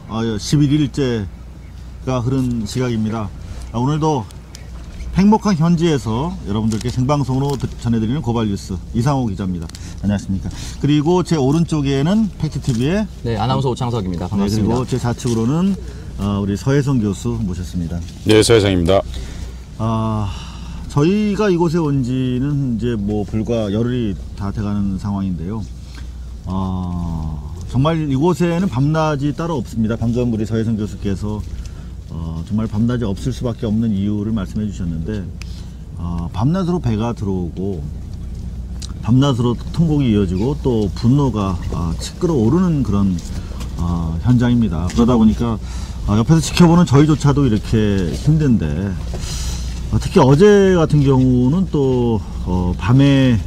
11일째가 흐른 시각입니다. 오늘도 행복한 현지에서 여러분들께 생방송으로 전해드리는 고발뉴스 이상호 기자입니다. 안녕하십니까. 그리고 제 오른쪽에는 팩트TV의 아나운서 오창석입니다. 반갑습니다. 그리고 제 좌측으로는 우리 서혜성 교수 모셨습니다. 네, 서혜성입니다. 저희가 이곳에 온 지는 이제 뭐 불과 열흘이 다 돼가는 상황인데요. 정말 이곳에는 밤낮이 따로 없습니다. 방금 우리 서혜성 교수께서 정말 밤낮이 없을 수밖에 없는 이유를 말씀해 주셨는데, 밤낮으로 배가 들어오고 밤낮으로 통곡이 이어지고 또 분노가 치끓어 오르는 그런 현장입니다. 그러다 보니까 옆에서 지켜보는 저희조차도 이렇게 힘든데, 특히 어제 같은 경우는 또 밤에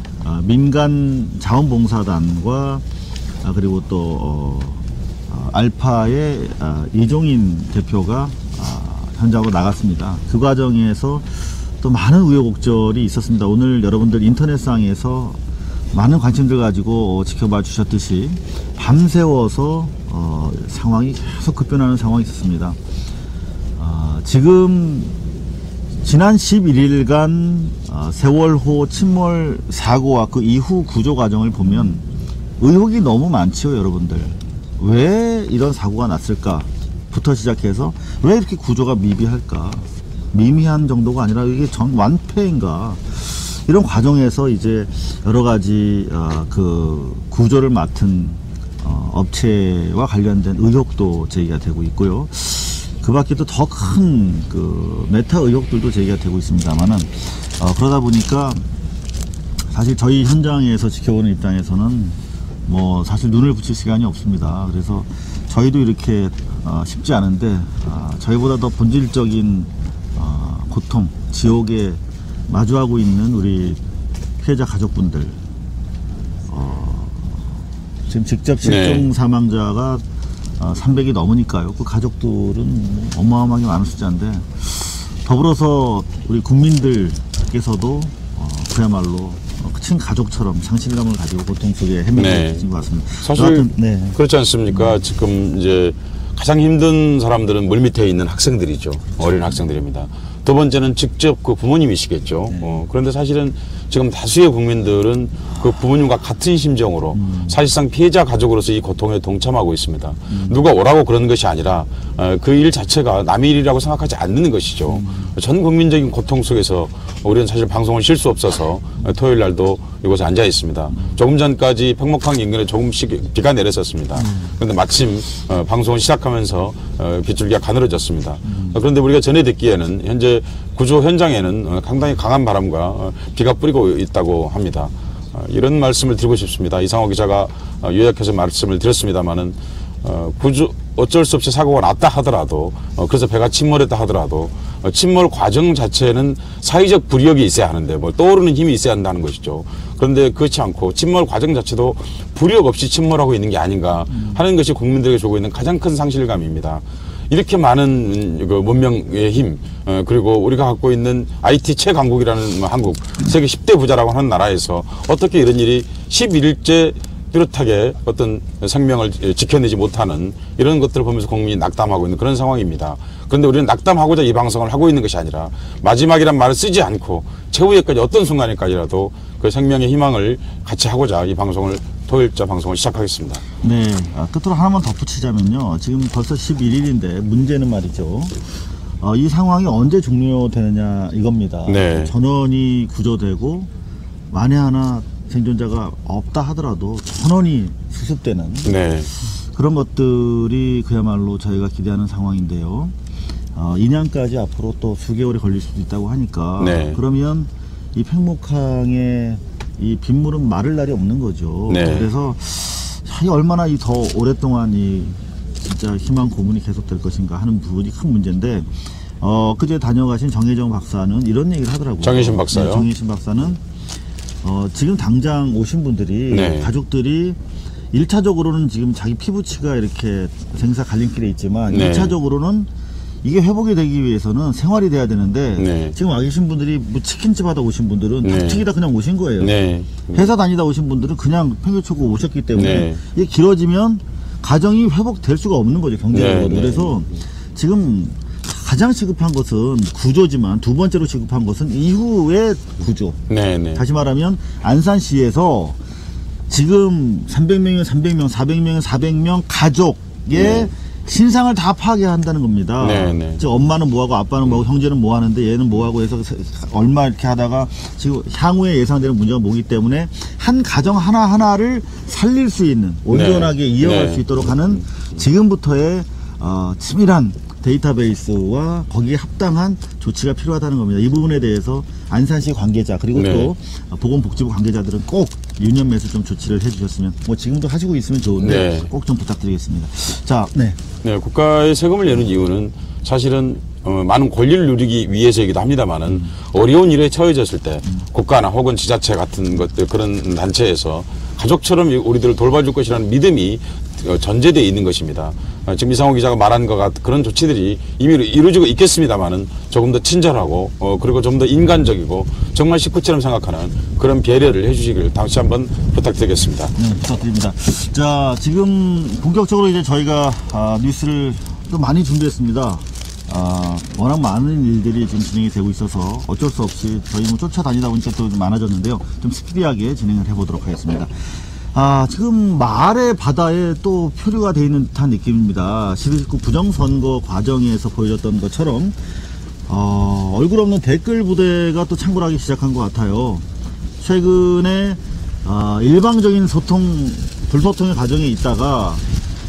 민간 자원봉사단과 그리고 또 알파의 이종인 대표가 현장으로 나갔습니다. 그 과정에서 또 많은 우여곡절이 있었습니다. 오늘 여러분들 인터넷상에서 많은 관심들 가지고 지켜봐 주셨듯이 밤새워서 상황이 계속 급변하는 상황이 있었습니다. 지금 지난 11일간 세월호 침몰 사고와 그 이후 구조 과정을 보면 의혹이 너무 많지요, 여러분들. 왜 이런 사고가 났을까 부터 시작해서 왜 이렇게 구조가 미비할까, 미미한 정도가 아니라 이게 전 완패인가, 이런 과정에서 이제 여러 가지 그 구조를 맡은 업체와 관련된 의혹도 제기가 되고 있고요. 그 밖에도 더 큰 그 메타 의혹들도 제기가 되고 있습니다만은, 그러다 보니까 사실 저희 현장에서 지켜보는 입장에서는 뭐 사실 눈을 붙일 시간이 없습니다. 그래서 저희도 이렇게 쉽지 않은데, 저희보다 더 본질적인 고통, 지옥에 마주하고 있는 우리 피해자 가족분들, 지금 직접 실종 사망자가 300이 넘으니까요. 그 가족들은 어마어마하게 많은 숫자인데, 더불어서 우리 국민들께서도 그야말로 친 가족처럼 상실감을 가지고 고통 속에 헤매고 계신 것 같습니다. 사실 그렇지 않습니까? 지금 이제 가장 힘든 사람들은 물밑에 있는 학생들이죠. 어린 학생들입니다. 두 번째는 직접 그 부모님이시겠죠. 그런데 사실은 지금 다수의 국민들은 그 부모님과 같은 심정으로 사실상 피해자 가족으로서 이 고통에 동참하고 있습니다. 누가 오라고 그러는 것이 아니라 그 일 자체가 남의 일이라고 생각하지 않는 것이죠. 전 국민적인 고통 속에서 우리는 사실 방송을 쉴 수 없어서 토요일 날도 이곳에 앉아 있습니다. 조금 전까지 팽목항 인근에 조금씩 비가 내렸었습니다. 그런데 마침 방송을 시작하면서 빗줄기가 가늘어졌습니다. 그런데 우리가 전해 듣기에는 현재 구조 현장에는 상당히 강한 바람과 비가 뿌리고 있다고 합니다. 이런 말씀을 드리고 싶습니다. 이상호 기자가 요약해서 말씀을 드렸습니다마는 어쩔 수 없이 사고가 났다 하더라도, 그래서 배가 침몰했다 하더라도 침몰 과정 자체는 사회적 부력이 있어야 하는데, 뭐 떠오르는 힘이 있어야 한다는 것이죠. 그런데 그렇지 않고 침몰 과정 자체도 부력 없이 침몰하고 있는 게 아닌가 하는 것이 국민들에게 주고 있는 가장 큰 상실감입니다. 이렇게 많은 그 문명의 힘, 그리고 우리가 갖고 있는 IT 최강국이라는 한국, 세계 10대 부자라고 하는 나라에서 어떻게 이런 일이 11일째 뚜렷하게 어떤 생명을 지켜내지 못하는 이런 것들을 보면서 국민이 낙담하고 있는 그런 상황입니다. 그런데 우리는 낙담하고자 이 방송을 하고 있는 것이 아니라 마지막이란 말을 쓰지 않고 최후에까지 어떤 순간에까지라도 그 생명의 희망을 같이 하고자 이 방송을, 토요일자 방송을 시작하겠습니다. 네, 끝으로 하나만 덧붙이자면요. 지금 벌써 11일인데 문제는 말이죠. 이 상황이 언제 종료되느냐 이겁니다. 전원이 구조되고 만에 하나 생존자가 없다 하더라도 전원이 수습되는 그런 것들이 그야말로 저희가 기대하는 상황인데요. 2년까지 앞으로 또 수개월이 걸릴 수도 있다고 하니까 그러면 이 팽목항에 이 빗물은 마를 날이 없는 거죠. 그래서 얼마나 더 오랫동안 이 진짜 희망 고문이 계속될 것인가 하는 부분이 큰 문제인데, 그제 다녀가신 정혜정 박사는 이런 얘기를 하더라고요. 정혜신 박사요? 네, 정혜신 박사는 지금 당장 오신 분들이 가족들이 1차적으로는 지금 자기 피부치가 이렇게 생사 갈림길에 있지만 2차적으로는 이게 회복이 되기 위해서는 생활이 돼야 되는데 지금 와 계신 분들이 뭐 치킨집 하다 오신 분들은 닭튀기다 그냥 오신 거예요. 회사 다니다 오신 분들은 그냥 팽개치고 오셨기 때문에 이게 길어지면 가정이 회복될 수가 없는 거죠, 경제적으로. 네, 네. 그래서 지금 가장 시급한 것은 구조지만 두 번째로 시급한 것은 이후의 구조. 네네. 다시 말하면 안산시에서 지금 300명이면 300명, 400명이면 400명 가족의 네. 신상을 다 파괴한다는 겁니다. 네네. 즉 엄마는 뭐하고 아빠는 뭐하고 형제는 뭐하는데 얘는 뭐하고 해서 얼마 이렇게 하다가 지금 향후에 예상되는 문제가 뭐기 때문에 한 가정 하나하나를 살릴 수 있는 온전하게 네. 이어갈 네. 수 있도록 하는 지금부터의 치밀한 데이터베이스와 거기에 합당한 조치가 필요하다는 겁니다. 이 부분에 대해서 안산시 관계자 그리고 네. 또 보건복지부 관계자들은 꼭 유념해서 좀 조치를 해주셨으면 뭐 지금도 하시고 있으면 좋은데 네. 꼭 좀 부탁드리겠습니다. 자, 네. 네, 국가의 세금을 내는 이유는 사실은 많은 권리를 누리기 위해서이기도 합니다만은 어려운 일에 처해졌을 때 국가나 혹은 지자체 같은 것들 그런 단체에서 가족처럼 우리들을 돌봐줄 것이라는 믿음이 전제되어 있는 것입니다. 지금 이상호 기자가 말한 것 같은 그런 조치들이 이미 이루어지고 있겠습니다만은 조금 더 친절하고 그리고 좀 더 인간적이고 정말 식구처럼 생각하는 그런 배려를 해주시길 다시 한번 부탁드리겠습니다. 네, 부탁드립니다. 자, 지금 본격적으로 이제 저희가 뉴스를 또 많이 준비했습니다. 워낙 많은 일들이 지금 진행이 되고 있어서 어쩔 수 없이 저희 뭐 쫓아다니다 보니까 또 좀 많아졌는데요. 좀 스피디하게 진행을 해보도록 하겠습니다. 지금 말의 바다에 또 표류가 되어 있는 듯한 느낌입니다. 12.19 부정선거 과정에서 보여줬던 것처럼 얼굴 없는 댓글 부대가 또 창궐하기 시작한 것 같아요. 최근에 일방적인 불소통의 과정에 있다가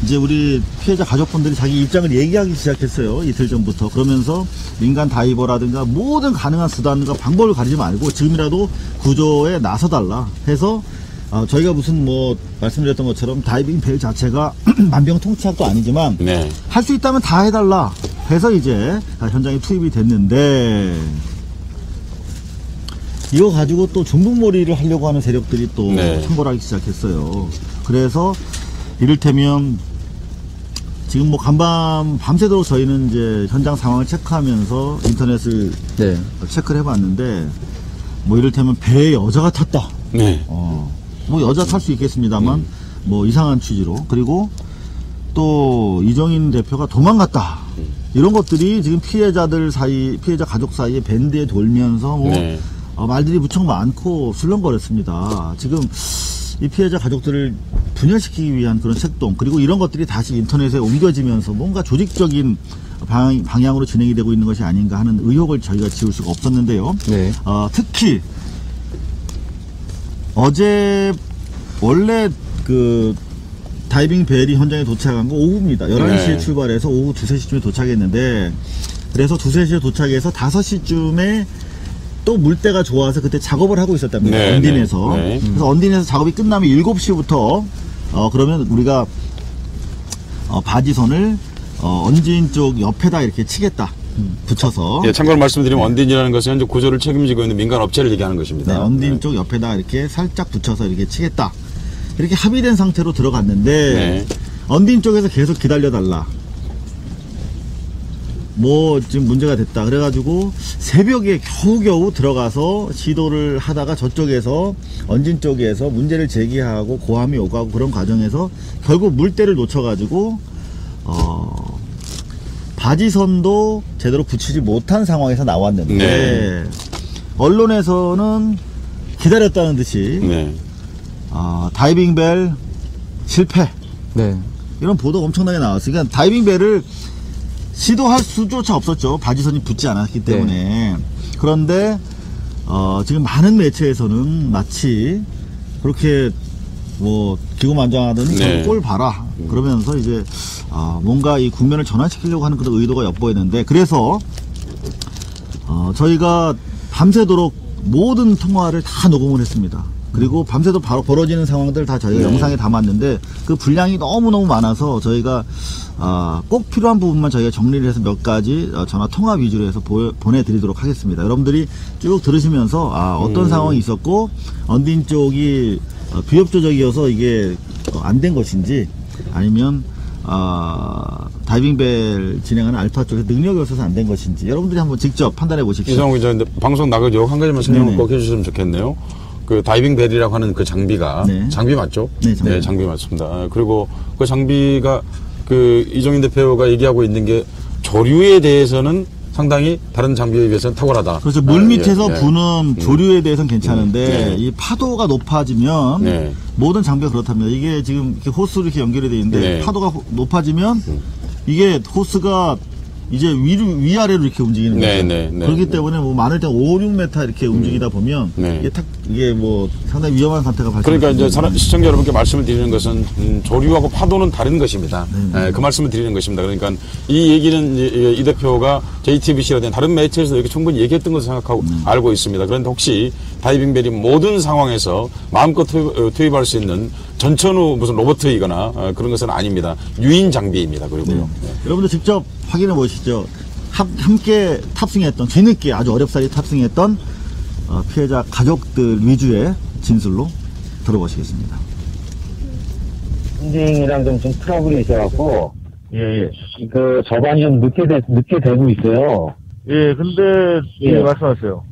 이제 우리 피해자 가족분들이 자기 입장을 얘기하기 시작했어요. 이틀 전부터. 그러면서 민간 다이버라든가 모든 가능한 수단과 방법을 가리지 말고 지금이라도 구조에 나서달라 해서 저희가 무슨 뭐 말씀드렸던 것처럼 다이빙 벨 자체가 만병통치약도 아니지만 네. 할 수 있다면 다 해달라 해서 이제 현장에 투입이 됐는데 이거 가지고 또 중북몰이를 하려고 하는 세력들이 또 네. 창궐하기 시작했어요. 그래서 이를테면 지금 뭐 밤새도록 저희는 이제 현장 상황을 체크하면서 인터넷을 네. 체크를 해봤는데 뭐 이를테면 배에 여자가 탔다. 네. 뭐 여자 탈 수 있겠습니다만 뭐 이상한 취지로 그리고 또 이정인 대표가 도망갔다 이런 것들이 지금 피해자 가족 사이에 밴드에 돌면서 뭐 네. 말들이 무척 많고 술렁거렸습니다. 지금 이 피해자 가족들을 분열시키기 위한 그런 책동 그리고 이런 것들이 다시 인터넷에 옮겨지면서 뭔가 조직적인 방향으로 진행이 되고 있는 것이 아닌가 하는 의혹을 저희가 지울 수가 없었는데요. 네. 특히 어제 원래 그 다이빙 벨이 현장에 도착한 거 오후입니다. 11시에 네. 출발해서 오후 2, 3시쯤에 도착했는데 그래서 2, 3시에 도착해서 5시쯤에 또 물때가 좋아서 그때 작업을 하고 있었답니다. 네, 언딘에서. 네. 그래서 언딘에서 작업이 끝나면 7시부터 그러면 우리가 바지선을 언진 쪽 옆에다 이렇게 치겠다. 붙여서. 예, 참고로 말씀드리면 언딘이라는 것은 현재 구조를 책임지고 있는 민간 업체를 얘기하는 것입니다. 네, 언딘 네. 쪽 옆에다 이렇게 살짝 붙여서 이렇게 치겠다. 이렇게 합의된 상태로 들어갔는데 네. 언딘 쪽에서 계속 기다려달라. 뭐 지금 문제가 됐다. 그래가지고 새벽에 겨우겨우 들어가서 시도를 하다가 저쪽에서 언진 쪽에서 문제를 제기하고 고함이 오가고 그런 과정에서 결국 물때를 놓쳐가지고 바지선도 제대로 붙이지 못한 상황에서 나왔는데 네. 언론에서는 기다렸다는 듯이 네. 다이빙벨 실패 네. 이런 보도가 엄청나게 나왔어요. 그러니까 다이빙벨을 시도할 수조차 없었죠. 바지선이 붙지 않았기 때문에. 그런데 지금 많은 매체에서는 마치 그렇게 뭐 기고만장하더니 네. 꼴 봐라 그러면서 이제 뭔가 이 국면을 전환시키려고 하는 그런 의도가 엿보이는데 그래서 저희가 밤새도록 모든 통화를 다 녹음을 했습니다. 그리고 밤새도록 바로 벌어지는 상황들 다 저희가 네. 영상에 담았는데 그 분량이 너무너무 많아서 저희가 꼭 필요한 부분만 저희가 정리를 해서 몇 가지 전화 통화 위주로 해서 보내드리도록 하겠습니다. 여러분들이 쭉 들으시면서 어떤 상황이 있었고 언딘 쪽이 비협조적이어서 이게 안 된 것인지 아니면 다이빙벨 진행하는 알파 쪽에 능력이 없어서 안 된 것인지 여러분들이 한번 직접 판단해 보십시오. 이상호 기자, 방송 나가기 한 가지만 설명을 네네. 꼭 해주셨으면 좋겠네요. 그 다이빙 벨이라고 하는 그 장비가 네. 장비 맞죠? 네, 장비. 장비 맞습니다. 그리고 그 장비가 그 이종인 대표가 얘기하고 있는 게 조류에 대해서는 상당히 다른 장비에 비해서는 탁월하다. 그래서 물 밑에서 예, 예. 부는 조류에 대해서는 괜찮은데 네. 이 파도가 높아지면 네. 모든 장비가 그렇답니다. 이게 지금 이렇게 호스로 이렇게 연결이 되어 있는데 네. 파도가 높아지면 이게 호스가 이제 위아래로 이렇게 움직이는 거죠. 네, 네, 네, 그렇기 네. 때문에 뭐 많을 때 5, 6m 이렇게 움직이다 보면 네. 이게 뭐 상당히 위험한 상태가 발생. 그러니까 이제 시청자 여러분께 말씀을 드리는 것은 조류하고 파도는 다른 것입니다. 그 말씀을 드리는 것입니다. 그러니까 이 얘기는 이 대표가 JTBC라든지 다른 매체에서 이렇게 충분히 얘기했던 것을 생각하고 알고 있습니다. 그런데 혹시 다이빙벨이 모든 상황에서 마음껏 투입할 수 있는 전천후 무슨 로버트이거나 그런 것은 아닙니다. 유인 장비입니다. 그리고요. 여러분들 직접 확인해 보시죠. 함께 탑승했던 뒤늦게 아주 어렵사리 탑승했던 피해자 가족들 위주의 진술로 들어보시겠습니다. 인생이랑 좀 트러블이 있어갖고, 예, 그, 저반이 좀 늦게 되고 있어요. 예, 근데, 예. 말씀하세요.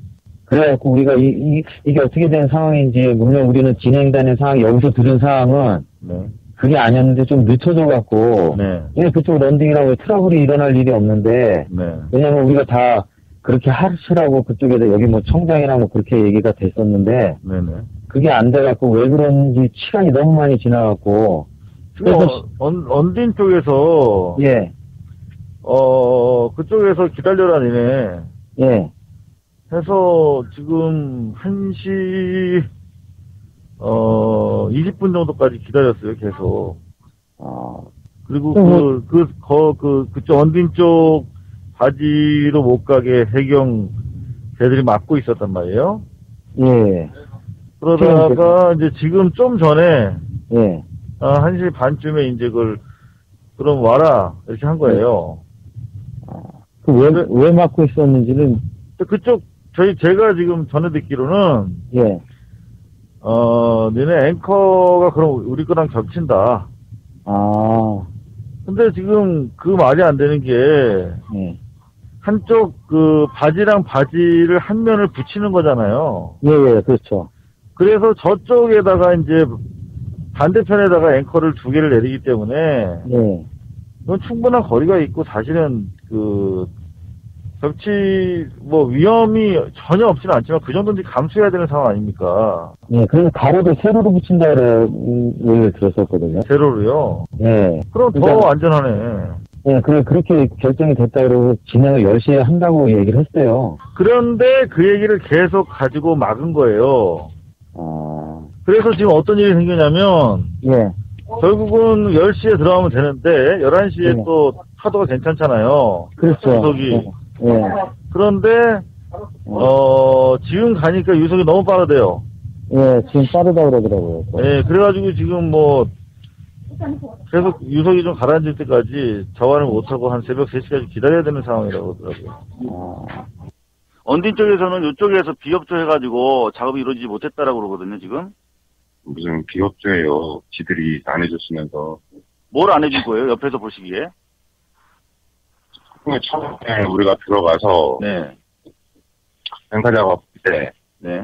그래갖고 우리가 이게 어떻게 된 상황인지, 물론 우리는 진행단의 상황, 여기서 들은 상황은, 네. 그게 아니었는데 좀 늦춰져갖고, 네. 예, 그쪽 런딩이라고 트러블이 일어날 일이 없는데, 네. 왜냐면 우리가 다 그렇게 하시라고 그쪽에다 여기 뭐 청장이나 뭐 그렇게 얘기가 됐었는데, 네네. 그게 안 돼갖고 왜 그런지 시간이 너무 많이 지나갖고, 그래서, 언딘 쪽에서, 예, 그쪽에서 기다려라니네. 예. 해서 지금 1시, 20분 정도까지 기다렸어요, 계속. 그리고 그쪽 언딘 쪽 바지로 못 가게 해경 걔들이 막고 있었단 말이에요. 예, 그러다가 이제 지금 좀 전에, 예. 1시 반쯤에 이제 그럼 와라, 이렇게 한 거예요. 왜 막고 있었는지는, 그쪽, 제가 지금 전에 듣기로는, 예, 너네 앵커가 그럼 우리 거랑 겹친다. 근데 지금 그 말이 안 되는 게, 예, 한쪽 바지랑 바지를 한 면을 붙이는 거잖아요. 예, 예, 그렇죠. 그래서 저쪽에다가 이제 반대편에다가 앵커를 2개를 내리기 때문에, 예, 이건 충분한 거리가 있고 사실은 위험이 전혀 없지는 않지만 그 정도는 감수해야 되는 상황 아닙니까? 예, 그래서 가로도 세로로 붙인다를 얘기를 들었었거든요. 세로로요. 예. 그럼 더 그러니까- 안전하네. 예, 그렇게 결정이 됐다 그러고 진행을 10시에 한다고 얘기를 했어요. 그런데 그 얘기를 계속 가지고 막은 거예요. 그래서 지금 어떤 일이 생기냐면 예, 결국은 10시에 들어가면 되는데 11시에 네. 또 파도가 괜찮잖아요. 그렇죠. 유속이. 예, 그런데 지금 가니까 유속이 너무 빠르대요. 예, 지금 빠르다 그러더라고요. 예, 그래가지고 지금 뭐 계속 유속이 좀 가라앉을 때까지 저완을 못하고 한 새벽 3시까지 기다려야 되는 상황이라고 하더라고요. 언딘 쪽에서는 이쪽에서 비협조 해가지고 작업이 이루어지지 못했다라고 그러거든요, 지금. 무슨 비협조예요. 지들이 안 해줬으면서. 뭘 안 해줄 거예요, 옆에서 보시기에? 처음에 우리가 들어가서 네, 행사 작업 때 네,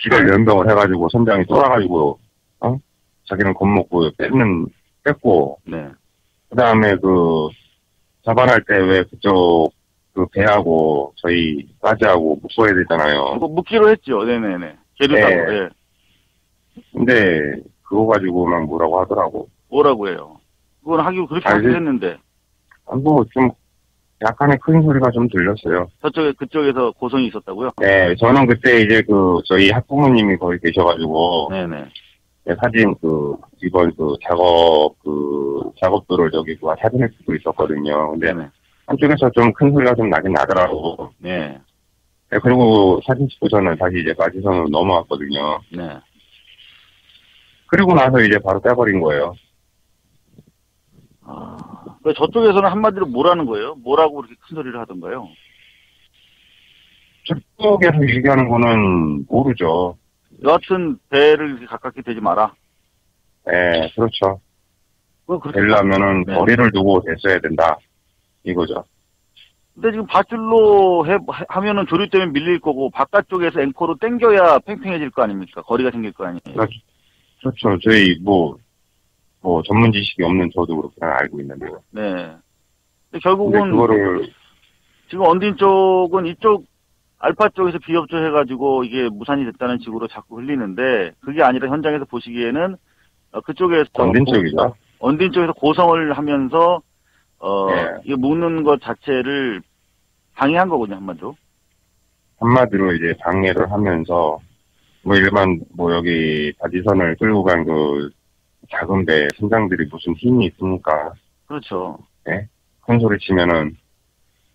지를 연병을 해가지고 선장이 쫄아가지고 자기는 겁먹고 뺐고 네. 그 다음에 자반할 때 왜 그쪽 배하고 저희 까지하고 묶어야 되잖아요. 뭐 묻기로 했죠, 네네네. 계류사고, 네. 예. 근데 그거 가지고만 뭐라고 하더라고. 뭐라고 해요? 그건 하기로 그렇게 알지. 하기로 했는데. 좀 약간의 큰 소리가 좀 들렸어요. 그쪽에서 고성이 있었다고요? 네, 저는 그때 이제 저희 학부모님이 거기 계셔가지고, 네네. 네, 사진 이번 작업들을 사진을 찍고 있었거든요. 근데 네네. 한쪽에서 좀 큰 소리가 좀 나긴 나더라고. 네. 네, 그리고 사진 찍고 저는 다시 이제 마지선으로 넘어왔거든요. 네. 그리고 나서 이제 바로 떼버린 거예요. 저쪽에서는 한마디로 뭐라는 거예요? 뭐라고 그렇게 큰 소리를 하던가요? 저쪽에서 얘기하는 거는 모르죠. 여하튼 배를 이렇게 가깝게 대지 마라. 네, 그렇죠. 그건 그렇게 되려면은 네. 거리를 두고 됐어야 된다. 이거죠. 근데 지금 밧줄로 하면은 조류 때문에 밀릴 거고 바깥쪽에서 앵커로 당겨야 팽팽해질 거 아닙니까? 거리가 생길 거 아니에요. 그렇죠. 저희 뭐 전문 지식이 없는 저도 그렇게 알고 있는데요. 네. 근데 근데 결국은 그거를 지금 언딘 쪽은 이쪽 알파 쪽에서 비협조해가지고 이게 무산이 됐다는 식으로 자꾸 흘리는데 그게 아니라 현장에서 보시기에는 그쪽에서 언딘 쪽이죠? 언딘 쪽에서 고성을 하면서 네. 이게 묶는 것 자체를 방해한 거군요, 한마디로. 한마디로 이제 방해를 하면서 뭐 일반 뭐 여기 바지선을 끌고 간 그 작은 배 선장들이 무슨 힘이 있습니까? 그렇죠. 큰 소리 치면은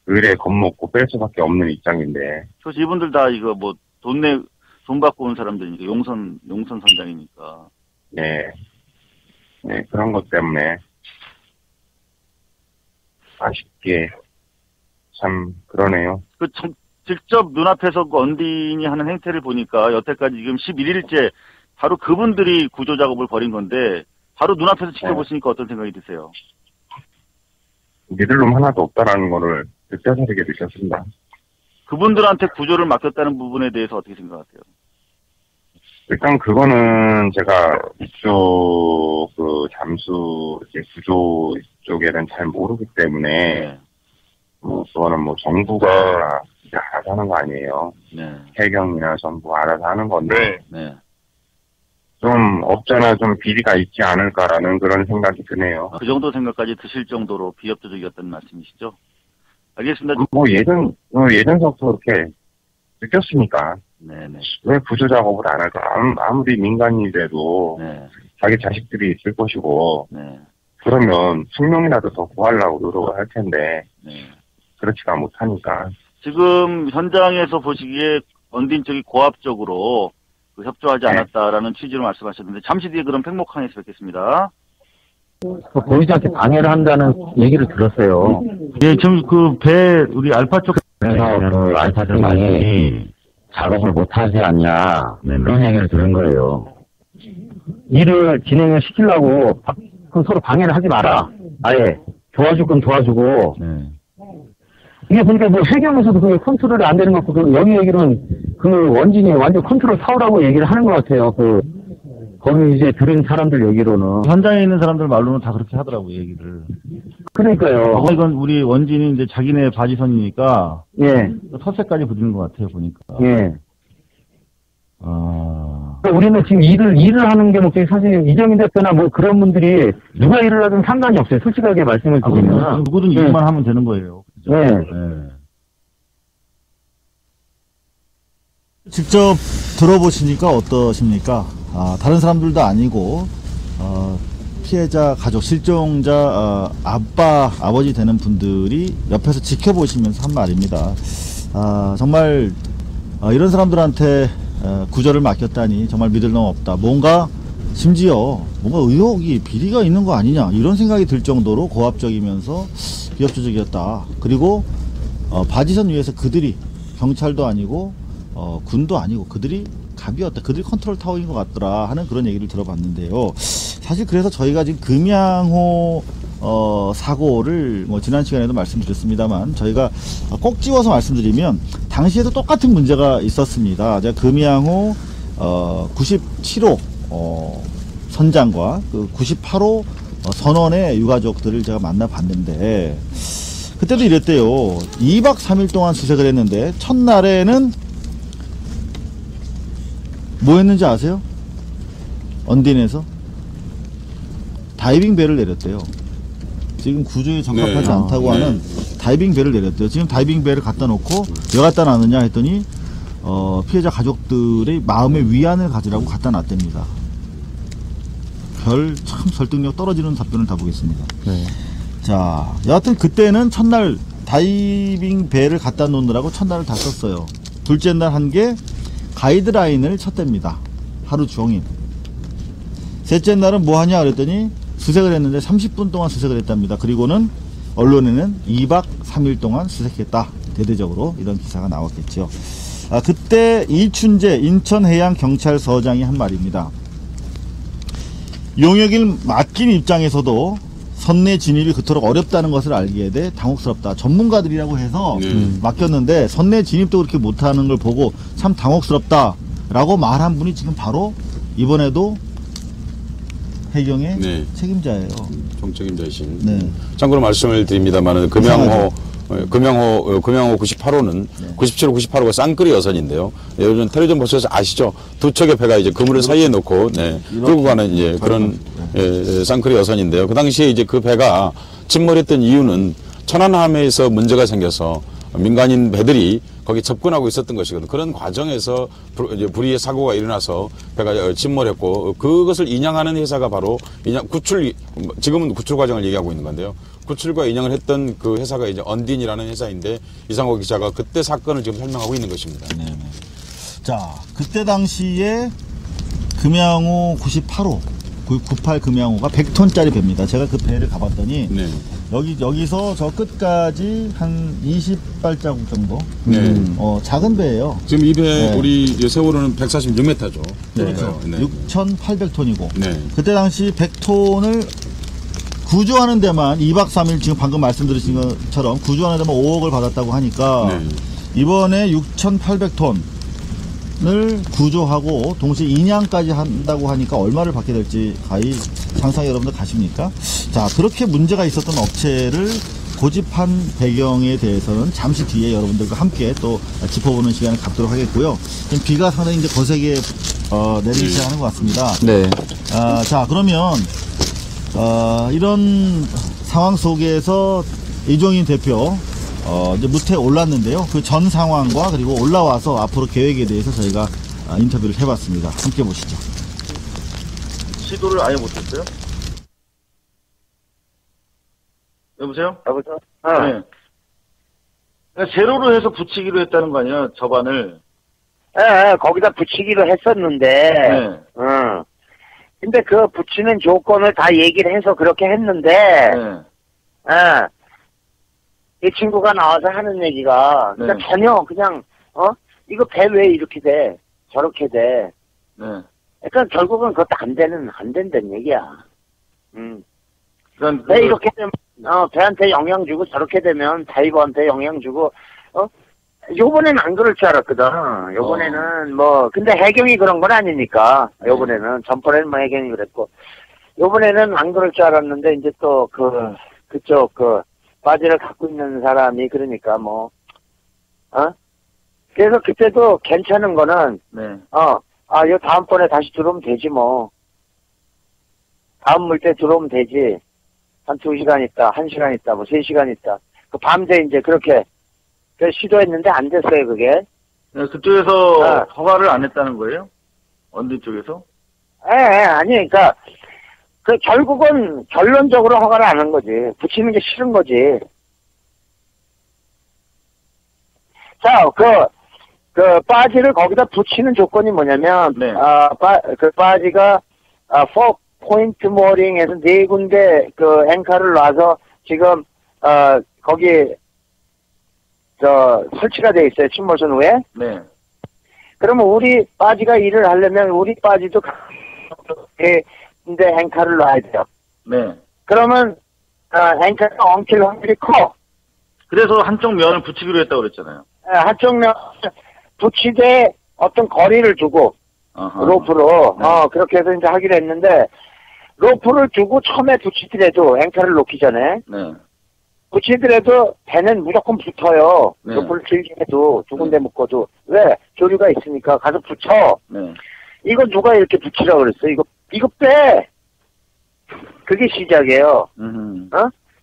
을에 겁먹고 뺄 수밖에 없는 입장인데. 그래서 이분들 다 이거 뭐 돈 받고 온 사람들이니까 용선 선장이니까. 네, 그런 것 때문에 아쉽게 참 그러네요. 직접 눈앞에서 그 언딘이 하는 행태를 보니까 여태까지 지금 11일째 바로 그분들이 구조 작업을 벌인 건데 바로 눈앞에서 지켜보시니까 어떤 생각이 드세요? 믿을 놈 하나도 없다라는 거를 뼈저리게 느꼈습니다. 그분들한테 구조를 맡겼다는 부분에 대해서 어떻게 생각하세요? 일단 그거는 제가 이쪽 그 잠수 이제 구조 쪽에는 잘 모르기 때문에 그거는 뭐 정부가 이제 알아서 하는 거 아니에요. 네. 해경이나 정부 알아서 하는 건데 네. 좀 없잖아 좀 비리가 있지 않을까라는 그런 생각이 드네요. 그 정도 생각까지 드실 정도로 비협조적이었다는 말씀이시죠? 알겠습니다. 뭐 예전서부터 그렇게 느꼈으니까 네네. 왜 구조 작업을 안 할까? 아무리 민간인이라도 네. 자기 자식들이 있을 것이고 네. 그러면 숙명이라도 더 구하려고 노력을 할 텐데 네. 그렇지가 못하니까. 지금 현장에서 보시기에 언딘 쪽이 고압적으로 협조하지 않았다라는 취지로 말씀하셨는데 잠시 뒤에 그럼 팽목항에서 뵙겠습니다. 보이지 않게 방해를 한다는 얘기를 들었어요. 예, 지금 그 배 우리 알파 쪽 그래서 그 알파들만이 작업을 못하지 않냐 그런 얘기를 들은 거예요. 일을 진행을 시키려고 그 서로 방해를 하지 마라. 아예 도와줄 건 도와주고. 네. 이게 보니까 뭐 해경에서도 그 컨트롤이 안 되는 것 같고 그 여기 얘기는 그 원진이 완전 컨트롤 사오라고 얘기를 하는 것 같아요. 거기 이제 들은 사람들 얘기로는. 현장에 있는 사람들 말로는 다 그렇게 하더라고 얘기를. 그러니까요. 이건 우리 원진이 이제 자기네 바지선이니까 예. 텃세까지 부리는 것 같아요 보니까. 예. 아. 우리는 지금 일을 하는 게 목적이 사실 이정인 대표나 뭐 그런 분들이 누가 일을 하든 상관이 없어요. 솔직하게 말씀을 드리면. 누구든 일만 하면 되는 거예요. 네. 네. 직접 들어보시니까 어떠십니까? 다른 사람들도 아니고 피해자 가족 실종자 아버지 되는 분들이 옆에서 지켜보시면서 한 말입니다. 정말 이런 사람들한테 구조를 맡겼다니 정말 믿을 놈 없다. 심지어 뭔가 의혹이 비리가 있는 거 아니냐 이런 생각이 들 정도로 고압적이면서 비협조적이었다. 그리고 바지선 위에서 그들이 경찰도 아니고 군도 아니고 그들이 갑이었다. 그들이 컨트롤 타워인 것 같더라 하는 그런 얘기를 들어봤는데요. 사실 그래서 저희가 지금 금양호 사고를 뭐 지난 시간에도 말씀드렸습니다만 저희가 꼭 집어서 말씀드리면 당시에도 똑같은 문제가 있었습니다. 제가 금양호 97호 선장과 그 98호 선원의 유가족들을 제가 만나봤는데 그때도 이랬대요. 2박 3일 동안 수색을 했는데 첫날에는 뭐 했는지 아세요? 언딘에서 다이빙 배를 내렸대요. 지금 구조에 적합하지 않다고 하는 다이빙 배를 내렸대요. 지금 다이빙 배를 갖다 놓고 왜 갖다 놨느냐 했더니 피해자 가족들의 마음의 위안을 가지라고 갖다 놨답니다. 참 설득력 떨어지는 답변을 다 보겠습니다. 네. 자, 여하튼 그때는 첫날 다이빙 배를 갖다 놓느라고 첫날을 다 썼어요. 둘째 날 한 게 가이드라인을 쳤답니다. 하루 종일. 셋째 날은 뭐 하냐 그랬더니 수색을 했는데 30분 동안 수색을 했답니다. 그리고는 언론에는 2박 3일 동안 수색했다. 대대적으로 이런 기사가 나왔겠죠. 그때 이춘재 인천해양경찰서장이 한 말입니다. 용역을 맡긴 입장에서도 선내 진입이 그토록 어렵다는 것을 알기에 돼 당혹스럽다. 전문가들이라고 해서 맡겼는데 선내 진입도 그렇게 못하는 걸 보고 참 당혹스럽다라고 말한 분이 지금 바로 이번에도 해경의 네. 책임자예요. 총책임자이신. 네. 참고로 말씀을 드립니다만은 금양호 98호는 97호, 98호가 쌍끌이 여선인데요. 요즘 텔레비전 보셔서 아시죠? 두 척의 배가 이제 그물을 사이에 놓고 끌고 가는 이제 그런 쌍끌이 여선인데요. 그 당시에 이제 그 배가 침몰했던 이유는 천안함에서 문제가 생겨서 민간인 배들이 거기 접근하고 있었던 것이거든요. 그런 과정에서 이제 불의의 사고가 일어나서 배가 침몰했고 그것을 인양하는 회사가 바로 지금은 구출 과정을 얘기하고 있는 건데요. 구출과 인양을 했던 그 회사가 이제 언딘이라는 회사인데 이상호 기자가 그때 사건을 지금 설명하고 있는 것입니다. 네네. 자, 그때 당시에 금양호 98호, 98 금양호가 100톤짜리 배입니다. 제가 그 배를 가봤더니 네. 여기서 저 끝까지 한 20발자국 정도. 네. 작은 배예요. 지금 이 배 네. 우리 세월호는 146m죠. 네. 네. 6,800톤이고. 네. 그때 당시 100톤을 구조하는 데만 2박 3일 지금 방금 말씀드린 것처럼 구조하는 데만 5억을 받았다고 하니까 네. 이번에 6,800톤을 구조하고 동시에 인양까지 한다고 하니까 얼마를 받게 될지 가히 상상이 여러분들 가십니까? 자, 그렇게 문제가 있었던 업체를 고집한 배경에 대해서는 잠시 뒤에 여러분들과 함께 또 짚어보는 시간을 갖도록 하겠고요. 지금 비가 상당히 이제 거세게 내리기 시작하는 것 같습니다. 네. 자, 그러면 이런 상황 속에서 이종인 대표 이제 무태에 올랐는데요. 그 전 상황과 그리고 올라와서 앞으로 계획에 대해서 저희가 인터뷰를 해봤습니다. 함께 보시죠. 시도를 아예 못했어요? 여보세요? 여보세요? 네. 그러니까 제로로 해서 붙이기로 했다는 거 아니야, 접안을. 예, 거기다 붙이기로 했었는데, 네. 근데 그 붙이는 조건을 다 얘기를 해서 그렇게 했는데, 네. 이 친구가 나와서 하는 얘기가, 그러니까 네. 전혀 그냥, 이거 배 왜 이렇게 돼? 저렇게 돼? 네. 그러니까 결국은 그것도 안 된다는 얘기야. 그러니까 배 이렇게 되면, 배한테 영향 주고 저렇게 되면 다이버한테 영향 주고, 요번에는 안 그럴 줄 알았거든. 요번에는 근데 해경이 그런 건 아니니까. 요번에는, 전번에는 해경이 그랬고. 요번에는 안 그럴 줄 알았는데, 이제 또 그쪽 바지를 갖고 있는 사람이 그러니까 그래서 그때도 괜찮은 거는, 네. 요 다음번에 다시 들어오면 되지 뭐. 다음 물때 들어오면 되지. 한 2시간 있다, 1시간 있다, 3시간 있다. 밤새 이제 그렇게 시도했는데 안 됐어요, 그게. 네, 그쪽에서 허가를 안 했다는 거예요? 언디 쪽에서? 아니, 그러니까, 결국은 결론적으로 허가를 안 한 거지. 붙이는 게 싫은 거지. 자, 바지를 거기다 붙이는 조건이 뭐냐면, 네. 바지가, 4포인트 모어링에서 4군데 앵커를 놔서 지금, 거기, 설치가 돼 있어요, 침몰선 위에. 네. 그러면 우리 바지가 일을 하려면 우리 바지도 근데 앵커를 놔야 돼요. 네. 그러면, 앵커가 엉킬 확률이 커. 그래서 한쪽 면을 붙이기로 했다고 그랬잖아요. 한쪽 면 붙이되 어떤 거리를 두고, 아하. 로프로, 네. 그렇게 해서 이제 하기로 했는데, 로프를 두고 처음에 붙이더라도 앵커를 놓기 전에, 네. 붙이더라도 배는 무조건 붙어요. 네. 로프를 길게 해도 두 군데 묶어도. 왜? 조류가 있으니까 가서 붙여. 네. 이거 누가 이렇게 붙이라고 그랬어? 이거 빼! 그게 시작이에요.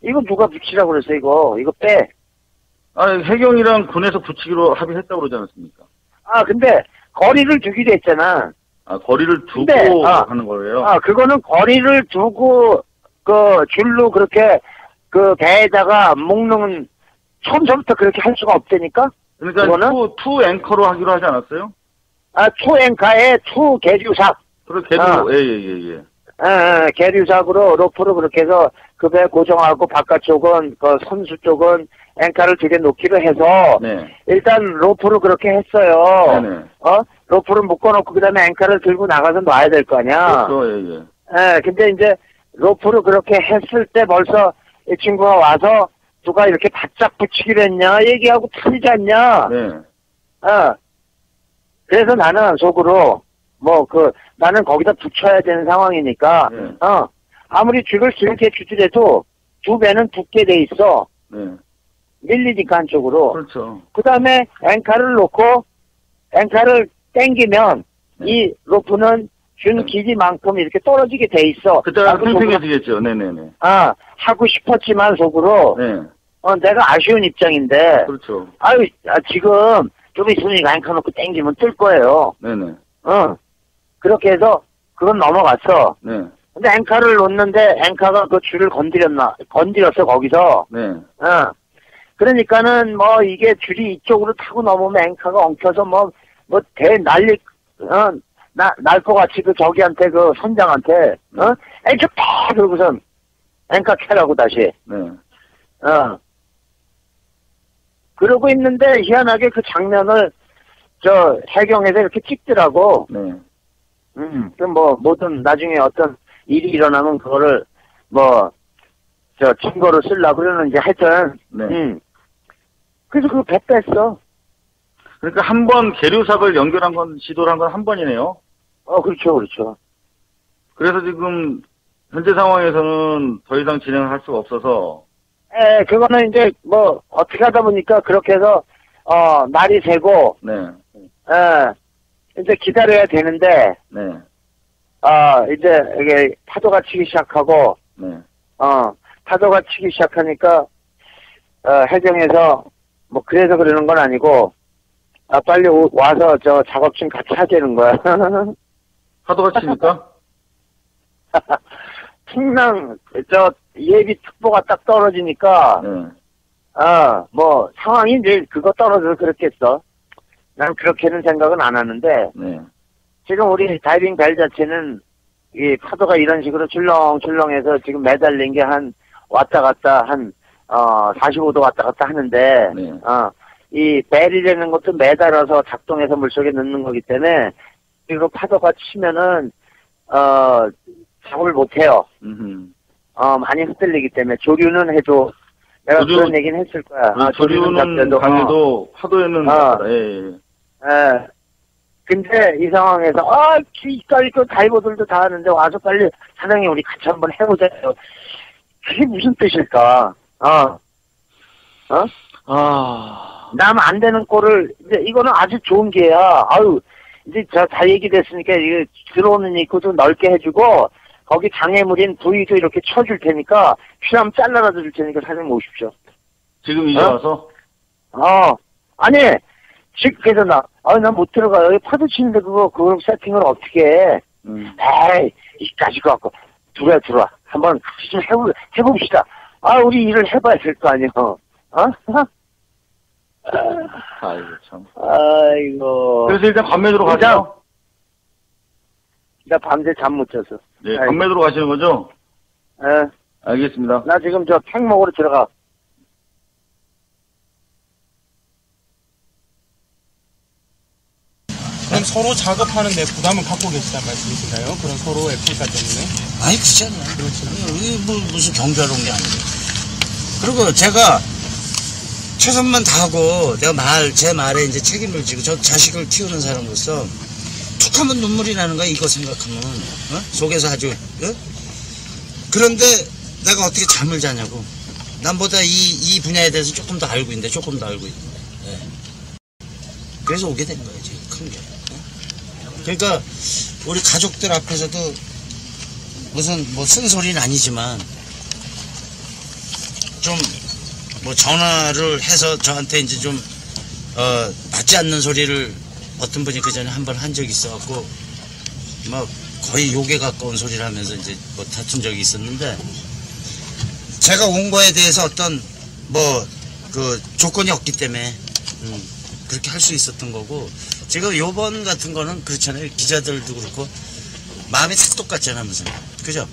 이거 누가 붙이라고 그랬어, 이거 빼! 해경이랑 군에서 붙이기로 합의했다고 그러지 않았습니까? 근데, 거리를 두기로 했잖아. 거리를 두고 근데, 하는 거예요? 그거는 거리를 두고, 줄로 그렇게, 배에다가 묶는, 처음부터 그렇게 할 수가 없다니까? 그러니까 그거는? 투 앵커로 하기로 하지 않았어요? 투 앵카에 투 계류삭. 그렇게 해도, 예. 계류삭으로 로프로 그렇게 해서 그 배 고정하고 바깥쪽은, 선수 쪽은 앵카를 두 개 놓기로 해서, 네. 일단 로프로 그렇게 했어요. 네네. 로프를 묶어놓고 그 다음에 앵카를 들고 나가서 놔야 될 거 아니야? 그렇죠, 예. 근데 이제, 로프를 그렇게 했을 때 벌써 이 친구가 와서 누가 이렇게 바짝 붙이기로 했냐 얘기하고 틀리지 않냐. 네. 그래서 나는 속으로 나는 거기다 붙여야 되는 상황이니까 네. 아무리 줄을 길게 주더라도 두 배는 붙게 돼 있어. 네. 밀리니까 한쪽으로. 그렇죠. 그 다음에 앵카를 놓고 앵카를 당기면 이 로프는 준 길이만큼 이렇게 떨어지게 돼 있어. 그때가 나도 속으로, 팽팽해지겠죠. 네네네. 하고 싶었지만 속으로 네. 내가 아쉬운 입장인데 그렇죠. 지금 좀 있으니까 앵카 놓고 당기면 뜰 거예요. 네네. 그렇게 해서 그건 넘어갔어. 네. 근데 앵카를 놓는데 앵카가 그 줄을 건드렸어 거기서. 네. 그러니까는 이게 줄이 이쪽으로 타고 넘으면 앵카가 엉켜서 날 것 같이 그 저기한테 그 선장한테 앵카 팍 그러고선 앵카 캐라고 다시. 네. 그러고 있는데 희한하게 그 장면을 저 해경에서 이렇게 찍더라고. 네. 모든 나중에 어떤 일이 일어나면 그거를 증거로 쓰려고 그러는지 하여튼. 네. 그래서 그 배 뺐어. 그러니까 한 번 계류삽을 연결한 건, 시도를 한 건 한 번이네요. 그렇죠, 그렇죠. 그래서 지금, 현재 상황에서는 더 이상 진행을 할 수가 없어서. 그거는 이제 어떻게 하다 보니까 그렇게 해서, 날이 새고, 네. 이제 기다려야 되는데, 네. 이제 이게 파도가 치기 시작하고, 네. 파도가 치기 시작하니까, 해경에서, 그래서 그러는 건 아니고, 빨리 와서 저 작업 좀 같이 하자는 거야. 파도가 치니까? 풍랑, 예비특보가 딱 떨어지니까, 네. 상황이 이제 그거 떨어져서 그렇겠어. 난 그렇게는 생각은 안 하는데, 네. 지금 우리 다이빙 벨 자체는, 이 파도가 이런 식으로 출렁출렁해서 지금 매달린 게 왔다 갔다 45도 왔다 갔다 하는데, 네. 이 벨이라는 것도 매달아서 작동해서 물속에 넣는 거기 때문에, 그리고 파도가 치면은, 작업을 못해요. 많이 흔들리기 때문에, 조류는 해도, 내가 그런 얘기는 했을 거야. 조류는 강해도 파도에는, 예. 근데 이 상황에서, 이거 다이버들도 다 하는데 와서 빨리 사장님 우리 같이 한번 해보자요. 그게 무슨 뜻일까? 남 안 되는 꼴을, 이제 이거는 아주 좋은 기회야. 이제 다 얘기됐으니까, 이게 들어오는 입구도 넓게 해주고, 거기 장애물인 부위도 이렇게 쳐줄 테니까, 필요하면 잘라라도 줄 테니까 사장님 오십시오. 지금 이제 와서? 아니, 그래서 나 못 들어가요. 여기 파도 치는데 그거 세팅을 어떻게 해? 에이, 이까지 갖고, 들어와. 한번 같이 좀 해봅시다. 우리 일을 해봐야 될 거 아니에요. 아이고, 참. 아이고. 그래서 일단 밤매도로 가죠? 나 밤새 잠 못 잤어. 네, 밤매도로 가시는 거죠? 예. 알겠습니다. 나 지금 팩 먹으러 들어가. 그럼 서로 작업하는데 부담을 갖고 계시단 말씀이신가요? 그런 서로의 평가 때문에? 아니, 그렇지 않아요. 무슨 경주하러 온 게 아니에요. 그리고 제가 최선만 다하고 내가 제 말에 이제 책임을 지고 저 자식을 키우는 사람으로서 툭 하면 눈물이 나는 거야, 이거 생각하면. 속에서 아주, 그런데 내가 어떻게 잠을 자냐고. 남보다 이 분야에 대해서 조금 더 알고 있는데, 그래서 오게 된 거예요, 지금 큰 게. 그러니까 우리 가족들 앞에서도 무슨 쓴소리는 아니지만 좀 전화를 해서 저한테 이제 좀 맞지 않는 소리를 어떤 분이 그 전에 한 번 한 적이 있어갖고 거의 욕에 가까운 소리를 하면서 이제 다툰 적이 있었는데, 제가 온 거에 대해서 어떤 조건이 없기 때문에 그렇게 할 수 있었던 거고, 지금 요번 같은 거는 그렇잖아요. 기자들도 그렇고 마음이 다 똑같잖아, 무슨. 그죠?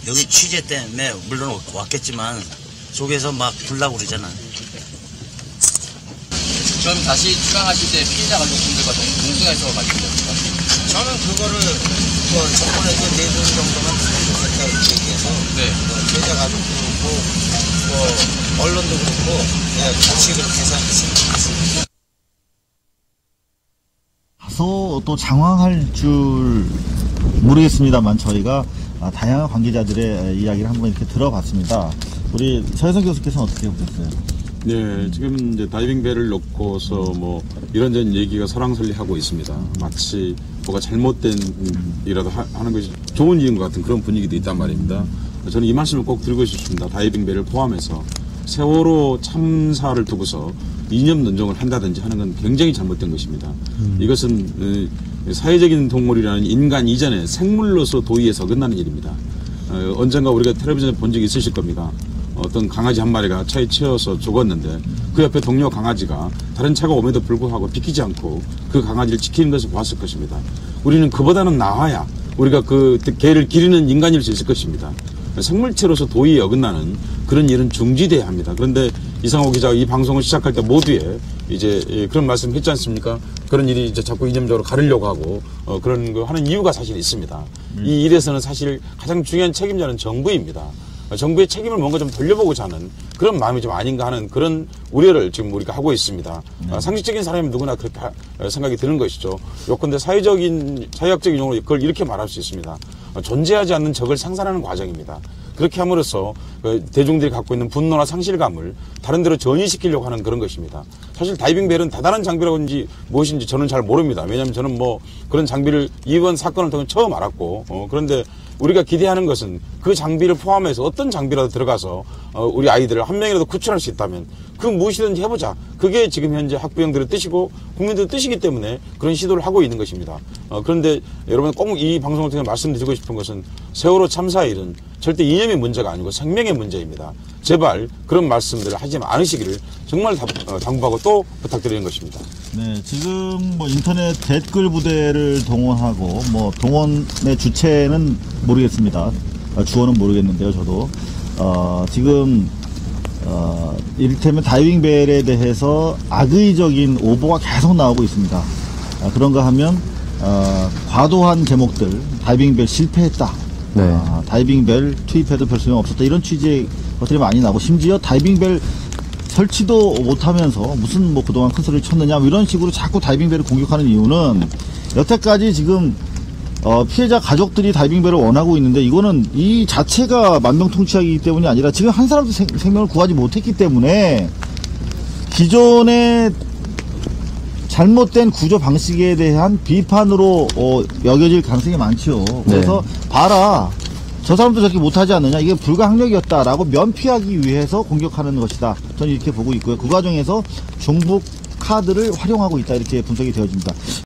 여기 취재 때문에 물론 왔겠지만 속에서 막 불나고 그러잖아. 그럼 다시 출항하실 때 피해자 가족분들과 동승해서 가시는 겁니까? 저는 그거를 저번에도 4분 정도만 얘기해서 네. 피해자 가족도 그렇고 뭐 언론도 그렇고 같이 그렇게 생각했습니다. 다소 또 장황할 줄 모르겠습니다만 저희가 다양한 관계자들의 이야기를 한번 이렇게 들어봤습니다. 우리 서혜성 교수께서는 어떻게 보셨어요? 네, 지금 이제 다이빙벨을 놓고서 뭐 이런저런 얘기가 설왕설래하고 있습니다. 마치 뭐가 잘못된 일이라도 하는 것이 좋은 일인 것 같은 그런 분위기도 있단 말입니다. 저는 이 말씀을 꼭 드리고 싶습니다. 다이빙벨을 포함해서 세월호 참사를 두고서 이념 논쟁을 한다든지 하는 건 굉장히 잘못된 것입니다. 이것은 사회적인 동물이라는 인간 이전에 생물로서 도의에서 어긋나는 일입니다. 언젠가 우리가 텔레비전에 본 적이 있으실 겁니다. 어떤 강아지 한 마리가 차에 치여서 죽었는데 그 옆에 동료 강아지가 다른 차가 옴에도 불구하고 비키지 않고 그 강아지를 지키는 것을 보았을 것입니다. 우리는 그보다는 나아야 우리가 그 개를 기르는 인간일 수 있을 것입니다. 생물체로서 도의에 어긋나는 그런 일은 중지돼야 합니다. 그런데 이상호 기자가 이 방송을 시작할 때 모두에 이제 그런 말씀 했지 않습니까? 그런 일이 이제 자꾸 이념적으로 가르려고 하고 그런 거 하는 이유가 사실 있습니다. 이 일에서는 사실 가장 중요한 책임자는 정부입니다. 정부의 책임을 뭔가 좀 돌려보고자 하는 그런 마음이 좀 아닌가 하는 그런 우려를 지금 우리가 하고 있습니다. 상식적인 사람이 누구나 그렇게 생각이 드는 것이죠. 요컨대 사회학적인 용어로 그걸 이렇게 말할 수 있습니다. 존재하지 않는 적을 상상하는 과정입니다. 그렇게 함으로써 대중들이 갖고 있는 분노나 상실감을 다른 데로 전이시키려고 하는 그런 것입니다. 사실 다이빙벨은 대단한 장비라고인지 무엇인지 저는 잘 모릅니다. 왜냐하면 저는 뭐 그런 장비를 이번 사건을 통해 처음 알았고 그런데 우리가 기대하는 것은 그 장비를 포함해서 어떤 장비라도 들어가서 우리 아이들을 한 명이라도 구출할 수 있다면 그 무엇이든지 해보자. 그게 지금 현재 학부형들의 뜻이고 국민들의 뜻이기 때문에 그런 시도를 하고 있는 것입니다. 그런데 여러분 꼭 이 방송을 통해 말씀드리고 싶은 것은 세월호 참사의 일은 절대 이념의 문제가 아니고 생명의 문제입니다. 제발 그런 말씀들을 하지 않으시기를 정말 당부하고 또 부탁드리는 것입니다. 네, 지금 뭐 인터넷 댓글 부대를 동원하고 뭐 동원의 주체는 모르겠습니다. 주어는 모르겠는데요, 저도 지금 이를테면 다이빙벨에 대해서 악의적인 오보가 계속 나오고 있습니다. 그런가 하면 과도한 제목들, 다이빙벨 실패했다. 네. 다이빙벨 투입해도 별 소용 없었다. 이런 취지의 것들이 많이 나오고 심지어 다이빙벨 설치도 못하면서 무슨 뭐 그동안 큰 소리를 쳤느냐 뭐 이런 식으로 자꾸 다이빙벨을 공격하는 이유는 여태까지 지금 피해자 가족들이 다이빙벨을 원하고 있는데 이거는 이 자체가 만병통치약이기 때문이 아니라 지금 한 사람도 생명을 구하지 못했기 때문에 기존의 잘못된 구조 방식에 대한 비판으로 여겨질 가능성이 많죠. 그래서 봐라, 저 사람도 저렇게 못하지 않느냐, 이게 불가항력이었다라고 면피하기 위해서 공격하는 것이다. 저는 이렇게 보고 있고요. 그 과정에서 종북 카드를 활용하고 있다, 이렇게 분석이 되어집니다.